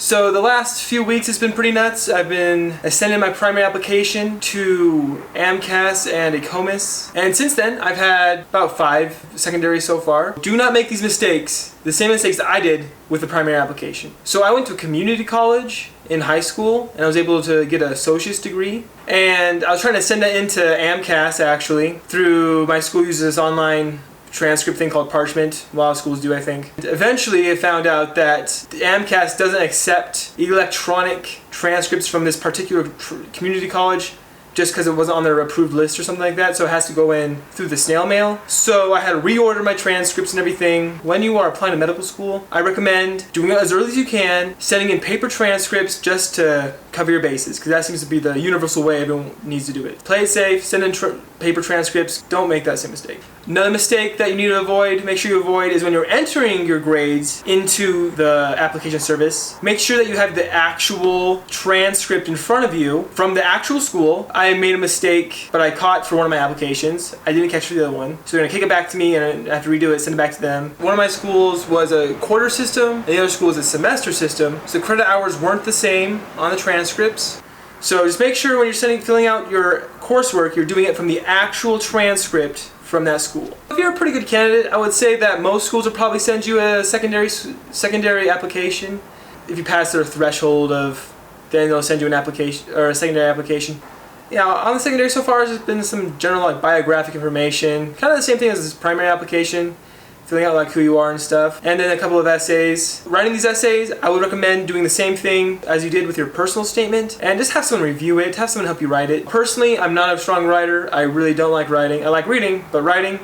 So the last few weeks it's been pretty nuts. I've been sending my primary application to AMCAS and ACOMAS, and since then I've had about 5 secondaries so far. Do not make these mistakes, the same mistakes that I did with the primary application. So I went to a community college in high school and I was able to get an associate's degree, and I was trying to send that into AMCAS actually through my school uses this online transcript thing called Parchment. A lot of schools do, I think. Eventually I found out that AMCAS doesn't accept electronic transcripts from this particular community college just because it wasn't on their approved list or something like that, so it has to go in through the snail mail. So I had to reorder my transcripts and everything. When you are applying to medical school, I recommend doing it as early as you can, sending in paper transcripts just to cover your bases, because that seems to be the universal way everyone needs to do it. Play it safe, send in paper transcripts, don't make that same mistake. Another mistake that you need to avoid, make sure you avoid, is when you're entering your grades into the application service, make sure that you have the actual transcript in front of you from the actual school. I made a mistake, but I caught for one of my applications. I didn't catch for the other one. So they're gonna kick it back to me and I have to redo it, send it back to them. One of my schools was a quarter system, and the other school was a semester system. So the credit hours weren't the same on the transcripts. So just make sure when you're filling out your coursework, you're doing it from the actual transcript from that school. If you're a pretty good candidate, I would say that most schools will probably send you a secondary application. If you pass their threshold of, then they'll send you an application or a secondary application. Yeah, on the secondary so far, there's been some general like biographic information, kind of the same thing as this primary application, filling out like who you are and stuff, and then a couple of essays. Writing these essays, I would recommend doing the same thing as you did with your personal statement, and just have someone review it, have someone help you write it. Personally, I'm not a strong writer. I really don't like writing. I like reading, but writing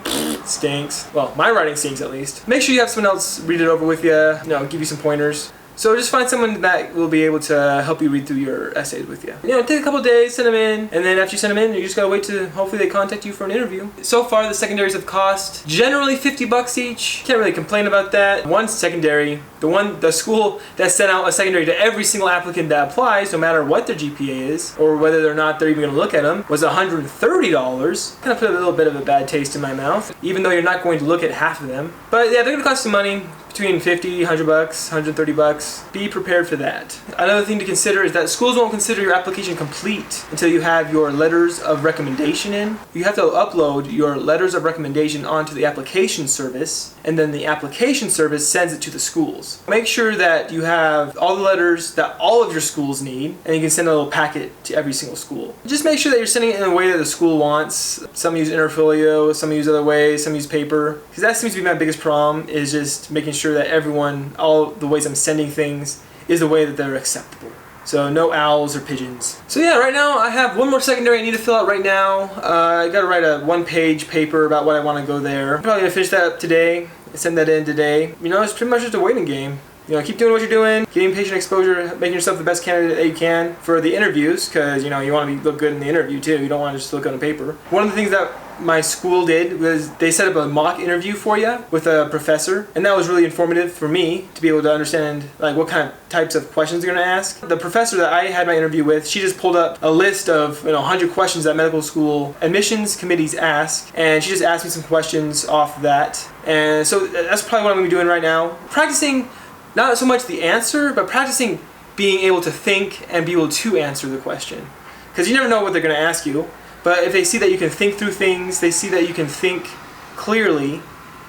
stinks. Well, my writing stinks at least. Make sure you have someone else read it over with you, give you some pointers. So just find someone that will be able to help you read through your essays with you. Take a couple days, send them in, and then after you send them in, you just gotta wait to hopefully they contact you for an interview. So far, the secondaries have cost generally $50 each. Can't really complain about that. One secondary, the school that sent out a secondary to every single applicant that applies, no matter what their GPA is, or whether or not they're even gonna look at them, was $130. Kind of put a little bit of a bad taste in my mouth, even though you're not going to look at half of them. But yeah, they're gonna cost some money. Between $50, $100, $130. Be prepared for that. Another thing to consider is that schools won't consider your application complete until you have your letters of recommendation in. You have to upload your letters of recommendation onto the application service, and then the application service sends it to the schools. Make sure that you have all the letters that all of your schools need, and you can send a little packet to every single school. Just make sure that you're sending it in a way that the school wants. Some use interfolio, some use other ways, some use paper. Because that seems to be my biggest problem, is just making sure that everyone, all the ways I'm sending things, is the way that they're acceptable. So no owls or pigeons. So yeah, right now I have one more secondary I need to fill out right now. I gotta write a 1-page paper about what I want to go there. I'm probably gonna finish that up today, send that in today. It's pretty much just a waiting game. Keep doing what you're doing, getting patient exposure, making yourself the best candidate that you can for the interviews, because you want to look good in the interview too. You don't want to just look on a paper. One of the things that my school did was they set up a mock interview for you with a professor, and that was really informative for me to be able to understand like what kind of types of questions they're going to ask. The professor that I had my interview with, she just pulled up a list of 100 questions that medical school admissions committees ask, and she just asked me some questions off of that. And so that's probably what I'm going to be doing right now. Practicing not so much the answer, but practicing being able to think and be able to answer the question. Because you never know what they're going to ask you. But if they see that you can think through things, they see that you can think clearly,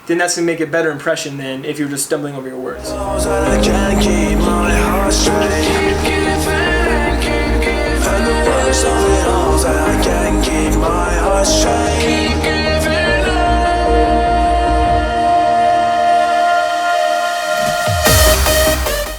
then that's going to make a better impression than if you're just stumbling over your words.